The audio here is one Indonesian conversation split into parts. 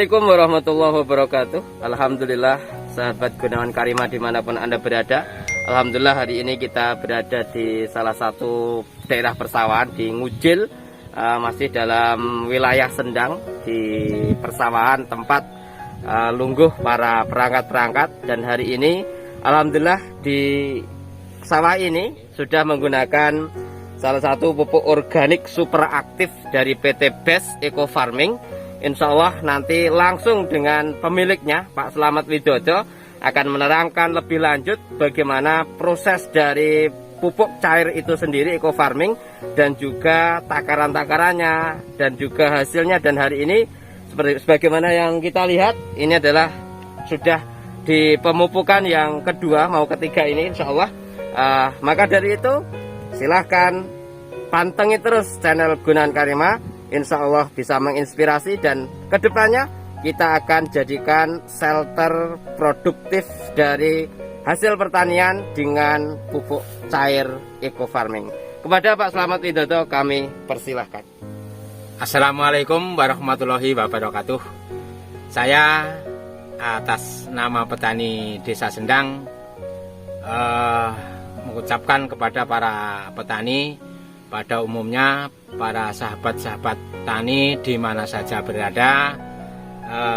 Assalamualaikum warahmatullahi wabarakatuh. Alhamdulillah sahabat Gunawan Karimah dimanapun Anda berada. Alhamdulillah hari ini kita berada di salah satu daerah persawahan di Ngujil, masih dalam wilayah Sendang, di persawahan tempat lungguh para perangkat-perangkat. Dan hari ini alhamdulillah di sawah ini sudah menggunakan salah satu pupuk organik super aktif dari PT Best Eco Farming. Insya Allah nanti langsung dengan pemiliknya Pak Slamet Widodo akan menerangkan lebih lanjut bagaimana proses dari pupuk cair itu sendiri eco farming, dan juga takaran-takarannya dan juga hasilnya. Dan hari ini sebagaimana yang kita lihat, ini adalah sudah di pemupukan yang kedua mau ketiga ini insya Allah. Maka dari itu silahkan pantengin terus channel Gunawan Karimah. Insya Allah bisa menginspirasi, dan kedepannya kita akan jadikan shelter produktif dari hasil pertanian dengan pupuk cair eco farming. Kepada Pak Slamet Widodo kami persilahkan. Assalamualaikum warahmatullahi wabarakatuh. Saya atas nama petani Desa Sendang mengucapkan kepada para petani pada umumnya, para sahabat-sahabat tani di mana saja berada,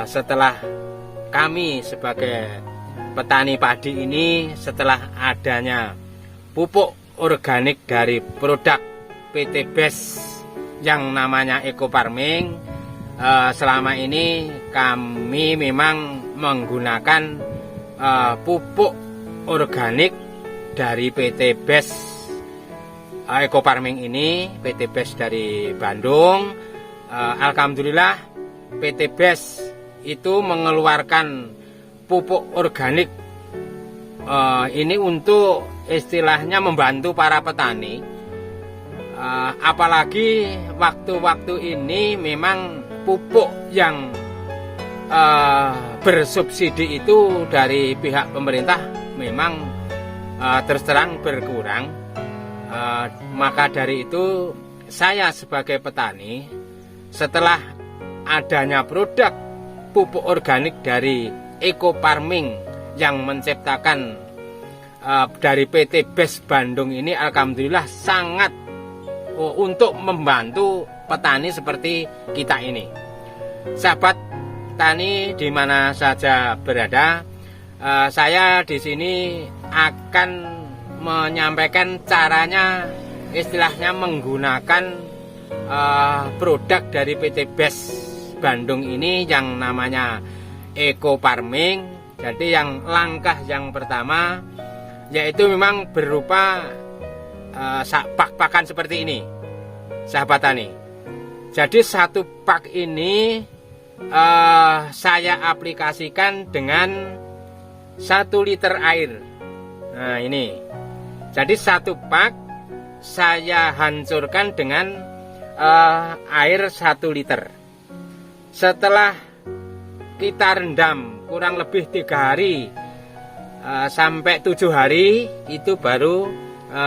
setelah kami sebagai petani padi ini, setelah adanya pupuk organik dari produk PT Best yang namanya Eco Farming, selama ini kami memang menggunakan pupuk organik dari PT Best Eco Farming ini, PT Best dari Bandung. Alhamdulillah PT Best itu mengeluarkan pupuk organik ini untuk istilahnya membantu para petani. Apalagi waktu-waktu ini memang pupuk yang bersubsidi itu dari pihak pemerintah memang terus terang berkurang. Maka dari itu saya sebagai petani, setelah adanya produk pupuk organik dari Eco Farming yang menciptakan dari PT Best Bandung ini, alhamdulillah sangat untuk membantu petani seperti kita ini. Sahabat tani di mana saja berada, saya di sini akan menyampaikan caranya, istilahnya menggunakan produk dari PT Best Bandung ini yang namanya Eco Farming. Jadi yang langkah yang pertama yaitu memang berupa pak-pakan seperti ini, sahabat tani. Jadi satu pak ini saya aplikasikan dengan 1 liter air. Nah ini. Jadi satu pak saya hancurkan dengan air 1 liter. Setelah kita rendam kurang lebih 3 hari sampai 7 hari, itu baru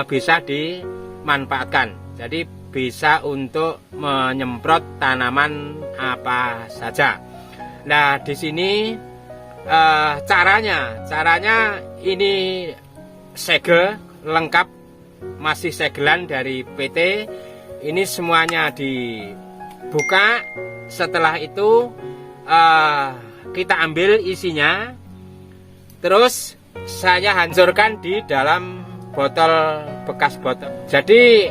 bisa dimanfaatkan. Jadi bisa untuk menyemprot tanaman apa saja. Nah di sini caranya ini segel lengkap, masih segelan dari PT. Ini semuanya dibuka. Setelah itu kita ambil isinya, terus saya hancurkan di dalam botol, bekas botol. Jadi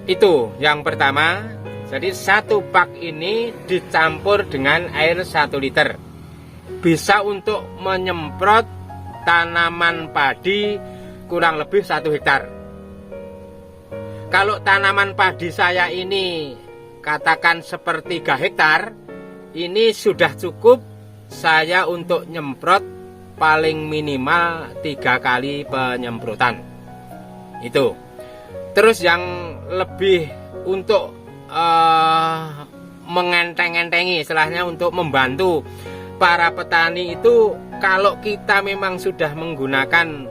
itu yang pertama. Jadi satu pak ini dicampur dengan air 1 liter, bisa untuk menyemprot tanaman padi kurang lebih 1 hektar. Kalau tanaman padi saya ini katakan seperti 3 hektar, ini sudah cukup saya untuk nyemprot paling minimal 3 kali penyemprotan. Itu. Terus yang lebih untuk mengenteng-entengi, istilahnya untuk membantu para petani itu, kalau kita memang sudah menggunakan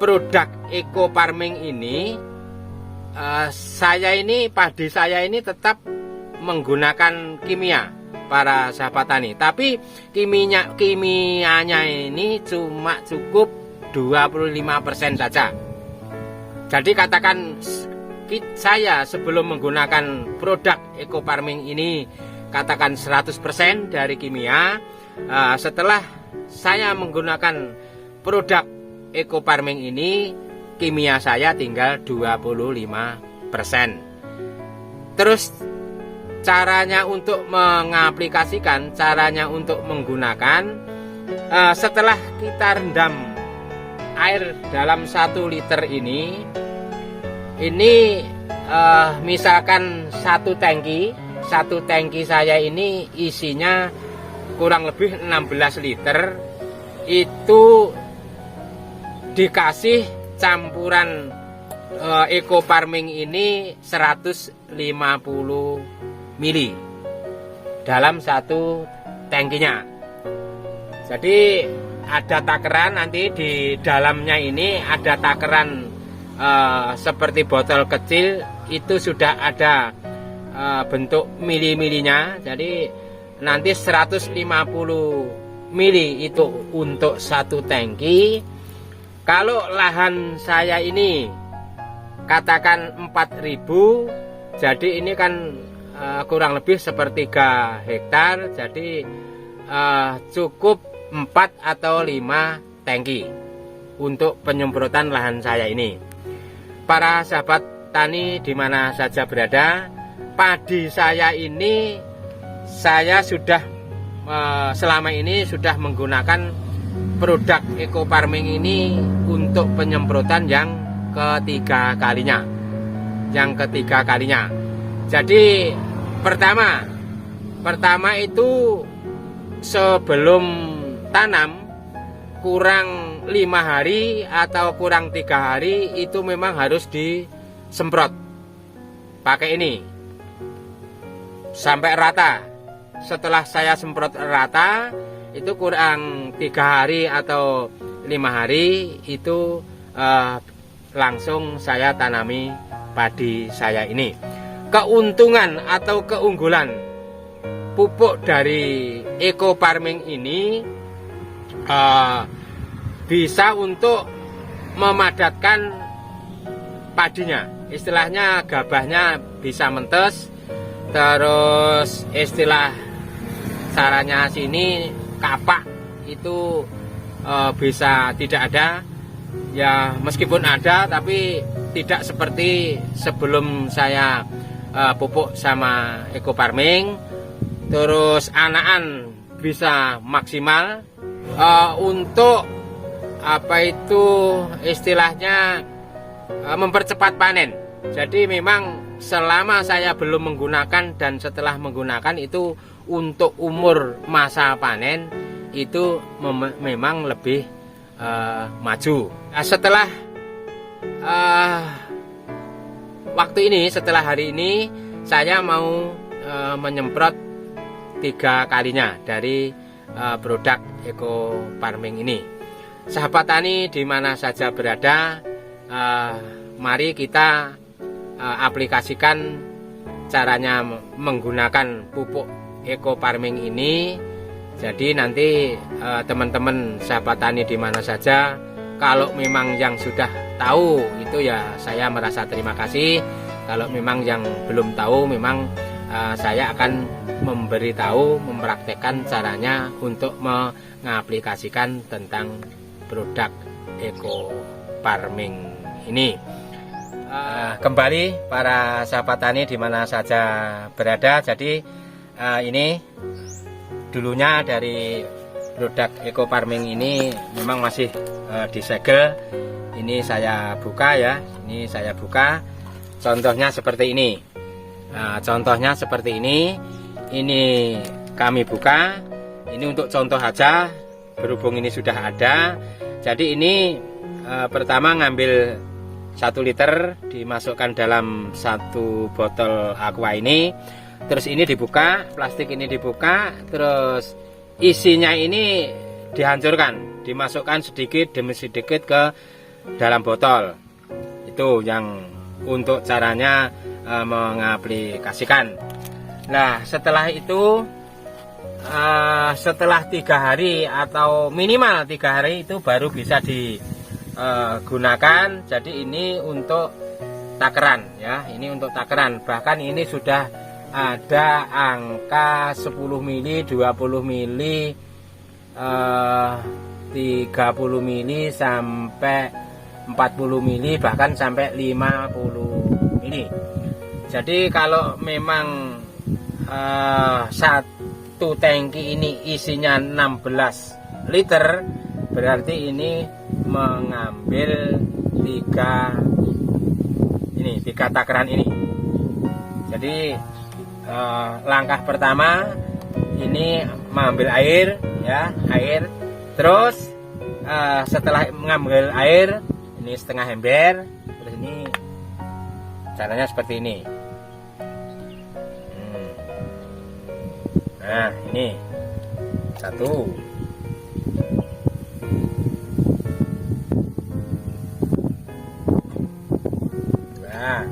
produk Eco Farming ini, padi saya ini tetap menggunakan kimia, para sahabat tani. Tapi kimianya ini cuma cukup 25% saja. Jadi katakan saya sebelum menggunakan produk eco farming ini katakan 100% dari kimia. Setelah saya menggunakan produk eco farming ini, kimia saya tinggal 25%. Terus caranya untuk mengaplikasikan, caranya untuk menggunakan, setelah kita rendam air dalam 1 liter ini misalkan satu tangki saya ini isinya kurang lebih 16 liter, itu dikasih campuran eco farming ini 150 mili dalam satu tangkinya. Jadi ada takeran, nanti di dalamnya ini ada takeran seperti botol kecil, itu sudah ada bentuk mili-milinya. Jadi nanti 150 mili itu untuk satu tangki. Kalau lahan saya ini katakan 4.000, jadi ini kan kurang lebih sepertiga hektar, jadi cukup 4 atau 5 tangki untuk penyemprotan lahan saya ini. Para sahabat tani di mana saja berada, padi saya ini saya sudah selama ini sudah menggunakan produk eco farming ini untuk penyemprotan yang ketiga kalinya. Jadi pertama itu sebelum tanam kurang 5 hari atau kurang 3 hari itu memang harus disemprot pakai ini sampai rata. Setelah saya semprot rata, itu kurang 3 hari atau 5 hari itu langsung saya tanami padi saya ini. Keuntungan atau keunggulan pupuk dari eco farming ini bisa untuk memadatkan padinya, istilahnya gabahnya bisa mentes. Terus istilah caranya sini kapak itu bisa tidak ada, ya meskipun ada tapi tidak seperti sebelum saya pupuk sama eco farming. Terus anakan bisa maksimal untuk apa itu istilahnya mempercepat panen. Jadi memang selama saya belum menggunakan dan setelah menggunakan itu untuk umur masa panen itu memang lebih maju. Nah, setelah waktu ini, setelah hari ini saya mau menyemprot 3 kalinya dari produk eco farming ini. Sahabat tani di mana saja berada, mari kita aplikasikan caranya menggunakan pupuk eco farming ini. Jadi nanti teman-teman sahabat tani di mana saja, kalau memang yang sudah tahu itu ya saya merasa terima kasih. Kalau memang yang belum tahu, memang saya akan memberitahu, mempraktekkan caranya untuk mengaplikasikan tentang produk eco farming ini. Kembali para sahabat tani di mana saja berada. Jadi ini dulunya dari produk eco farming ini memang masih disegel. Ini saya buka ya. Ini saya buka. Contohnya seperti ini. Nah, contohnya seperti ini. Ini kami buka. Ini untuk contoh aja. Berhubung ini sudah ada. Jadi ini pertama ngambil 1 liter, dimasukkan dalam 1 botol aqua ini. Terus ini dibuka, plastik ini dibuka, terus isinya ini dihancurkan, dimasukkan sedikit demi sedikit ke dalam botol. Itu yang untuk caranya mengaplikasikan. Nah, setelah itu setelah 3 hari atau minimal 3 hari itu baru bisa digunakan. Jadi ini untuk takeran ya, ini untuk takeran. Bahkan ini sudah ada angka 10 mili, 20 mili, 30 mili sampai 40 mili, bahkan sampai 50 mili. Jadi kalau memang satu tangki ini isinya 16 liter, berarti ini mengambil 3 takaran ini. Jadi langkah pertama ini mengambil air ya, air. Terus setelah mengambil air, ini setengah ember. Terus ini caranya seperti ini. Nah, ini 1. Nah,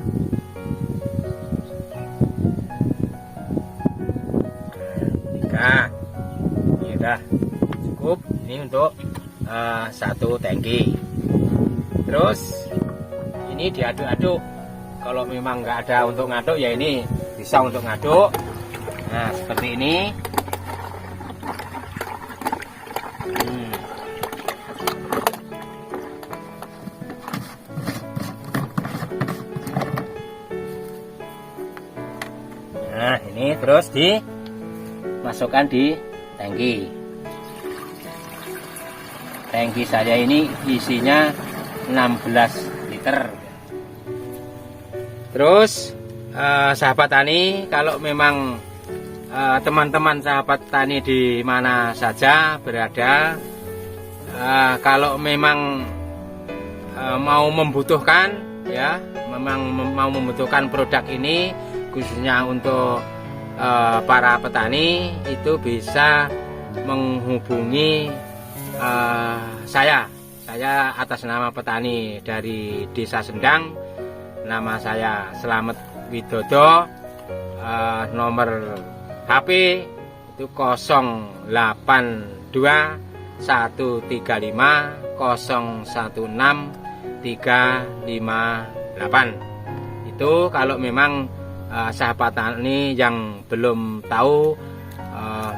ini udah cukup. Ini untuk 1 tangki. Terus ini diaduk-aduk. Kalau memang nggak ada untuk ngaduk ya ini bisa untuk ngaduk. Nah, seperti ini. Nah, ini terus dimasukkan di tangki. Tangki saya ini isinya 16 liter. Terus sahabat tani, kalau memang teman-teman sahabat tani di mana saja berada, kalau memang mau membutuhkan ya, memang mau membutuhkan produk ini khususnya untuk para petani, itu bisa menghubungi saya atas nama petani dari Desa Sendang. Nama saya Slamet Widodo. Nomor HP itu 082 135 016 358. Itu kalau memang sahabat tani yang belum tahu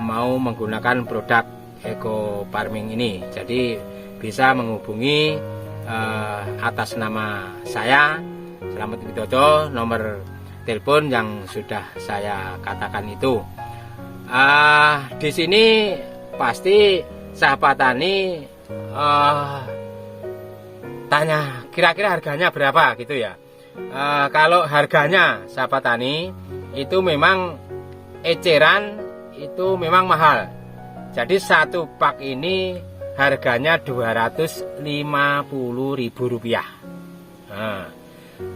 mau menggunakan produk eco farming ini, jadi bisa menghubungi atas nama saya Slamet Widodo, nomor telepon yang sudah saya katakan itu. Di sini pasti sahabat tani tanya kira-kira harganya berapa gitu ya. Kalau harganya sahabat tani itu memang eceran itu memang mahal. Jadi 1 pak ini harganya Rp250.000. Nah,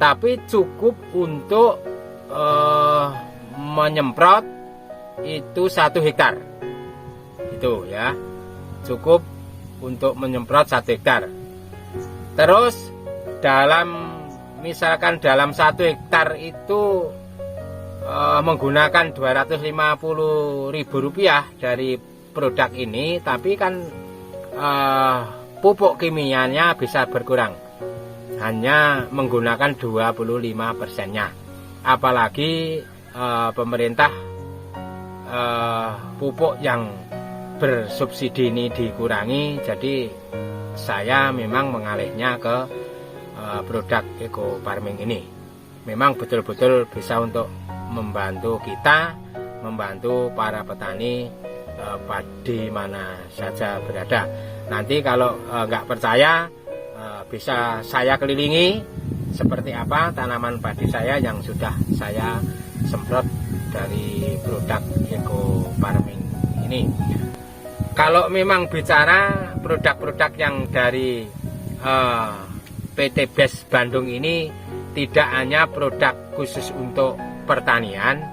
tapi cukup untuk menyemprot itu 1 hektar. Itu ya, cukup untuk menyemprot 1 hektar. Terus misalkan dalam 1 hektar itu menggunakan Rp250.000 dari produk ini, tapi kan pupuk kimianya bisa berkurang, hanya menggunakan 25%-nya. Apalagi pemerintah pupuk yang bersubsidi ini dikurangi, jadi saya memang mengalihnya ke produk eco farming ini. Memang betul-betul bisa untuk membantu kita, membantu para petani di mana saja berada. Nanti kalau nggak percaya, bisa saya kelilingi seperti apa tanaman padi saya yang sudah saya semprot dari produk eco farming ini. Kalau memang bicara produk-produk yang dari PT BES Bandung ini tidak hanya produk khusus untuk pertanian,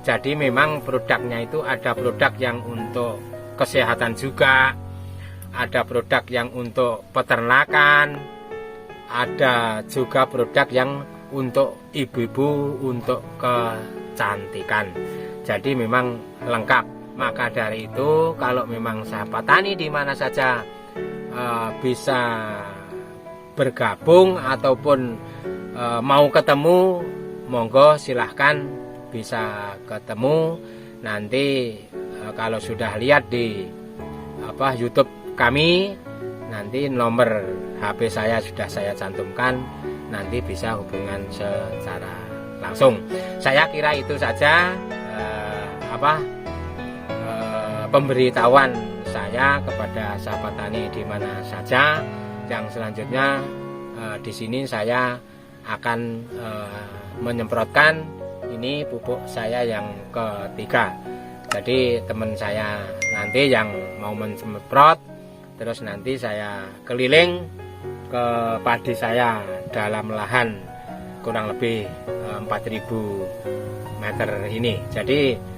jadi memang produknya itu ada produk yang untuk kesehatan juga, ada produk yang untuk peternakan, ada juga produk yang untuk ibu-ibu, untuk kecantikan. Jadi memang lengkap. Maka dari itu kalau memang sahabat tani di mana saja bisa bergabung ataupun mau ketemu, monggo silahkan bisa ketemu. Nanti kalau sudah lihat di YouTube kami, nanti nomor HP saya sudah saya cantumkan, nanti bisa hubungan secara langsung. Saya kira itu saja pemberitahuan saya kepada sahabat tani di mana saja. Yang selanjutnya di sini saya akan menyemprotkan ini pupuk saya yang ketiga. Jadi teman saya nanti yang mau mensemprot, terus nanti saya keliling ke padi saya dalam lahan kurang lebih 4.000 meter ini. Jadi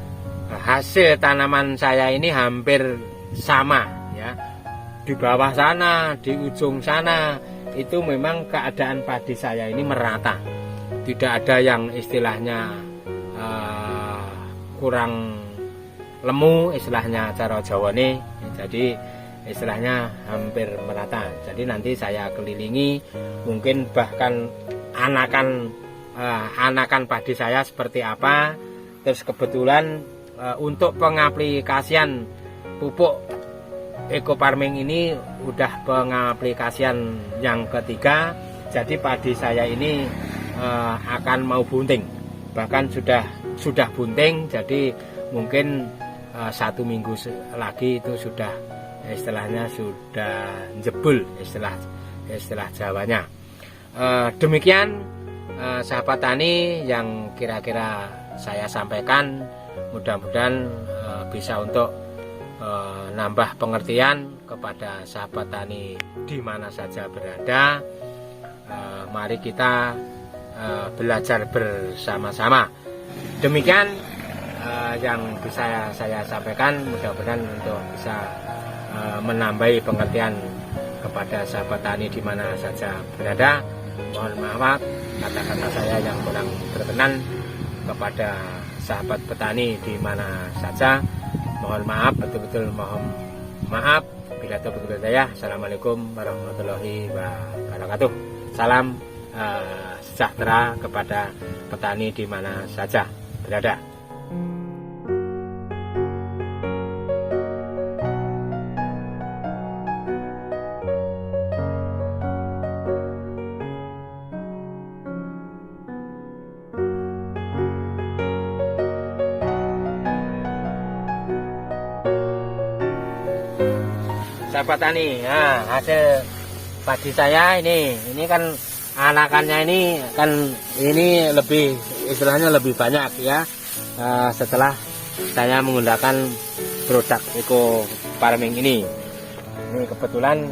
hasil tanaman saya ini hampir sama ya. Di bawah sana, di ujung sana itu memang keadaan padi saya ini merata. Tidak ada yang istilahnya kurang lemu, istilahnya cara Jawa nih. Jadi istilahnya hampir merata. Jadi nanti saya kelilingi, mungkin bahkan anakan padi saya seperti apa. Terus kebetulan untuk pengaplikasian pupuk eco farming ini udah pengaplikasian yang ketiga. Jadi padi saya ini akan mau bunting, bahkan sudah bunting. Jadi mungkin 1 minggu lagi itu sudah istilahnya sudah jebul, istilah Jawanya. Demikian sahabat tani yang kira-kira saya sampaikan, mudah-mudahan bisa untuk nambah pengertian kepada sahabat tani di mana saja berada. Mari kita belajar bersama-sama. Demikian yang bisa saya sampaikan, mudah-mudahan untuk bisa menambahi pengertian kepada sahabat tani di mana saja berada. Mohon maaf kata-kata saya yang kurang berkenan kepada sahabat petani di mana saja. Mohon maaf, betul-betul mohon maaf. Bila taufiq hidayah. Assalamualaikum warahmatullahi wabarakatuh. Salam sejahtera kepada petani di mana saja berada. Sahabat tani, nah, hasil padi saya ini kan anakannya ini kan ini lebih istilahnya lebih banyak ya, setelah saya menggunakan produk eco farming ini kebetulan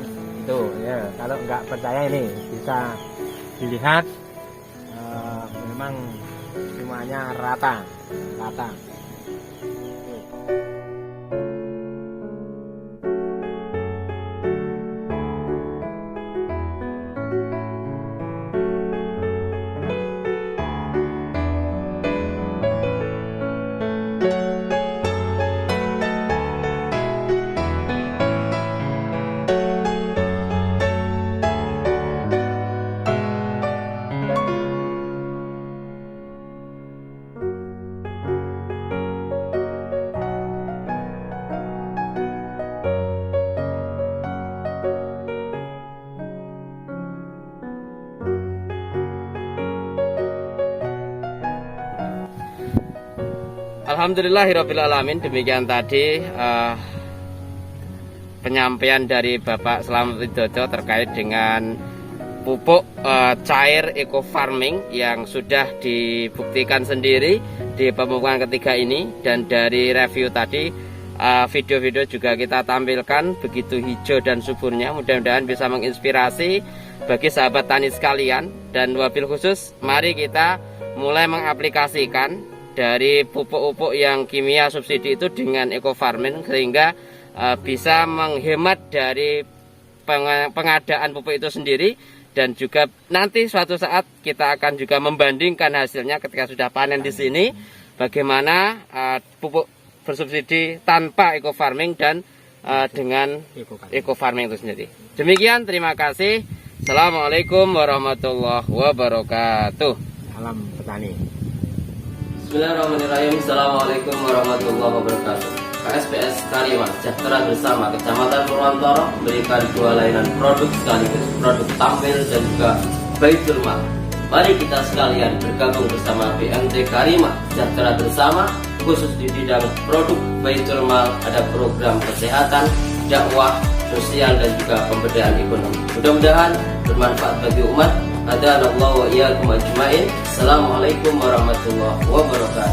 itu ya. Kalau nggak percaya ini bisa dilihat, memang semuanya rata. Alhamdulillahirrabbilalamin. Demikian tadi penyampaian dari Bapak Slamet Widodo terkait dengan pupuk cair eco farming yang sudah dibuktikan sendiri di pemupukan ketiga ini. Dan dari review tadi, video-video juga kita tampilkan begitu hijau dan suburnya. Mudah-mudahan bisa menginspirasi bagi sahabat tani sekalian. Dan wabil khusus, mari kita mulai mengaplikasikan dari pupuk-pupuk yang kimia subsidi itu dengan eco farming, sehingga bisa menghemat dari pengadaan pupuk itu sendiri. Dan juga nanti suatu saat kita akan juga membandingkan hasilnya ketika sudah panen di sini, bagaimana pupuk bersubsidi tanpa eco farming dan dengan eco farming itu sendiri. Demikian, terima kasih. Assalamualaikum warahmatullahi wabarakatuh. Salam petani. Bismillahirrahmanirrahim. Assalamualaikum warahmatullahi wabarakatuh. KSPS Karima Sejahtera Bersama Kecamatan Purwantoro memberikan 2 layanan produk sekaligus produk tampil dan juga Baitul Mal. Mari kita sekalian bergabung bersama BMT Karima Sejahtera Bersama, khusus di bidang produk Baitul Mal. Ada program kesehatan, dakwah, sosial dan juga pemberdayaan ekonomi. Mudah-mudahan bermanfaat bagi umat. Hadanallahu wa iyyakum ajmain. Assalamualaikum warahmatullahi wabarakatuh.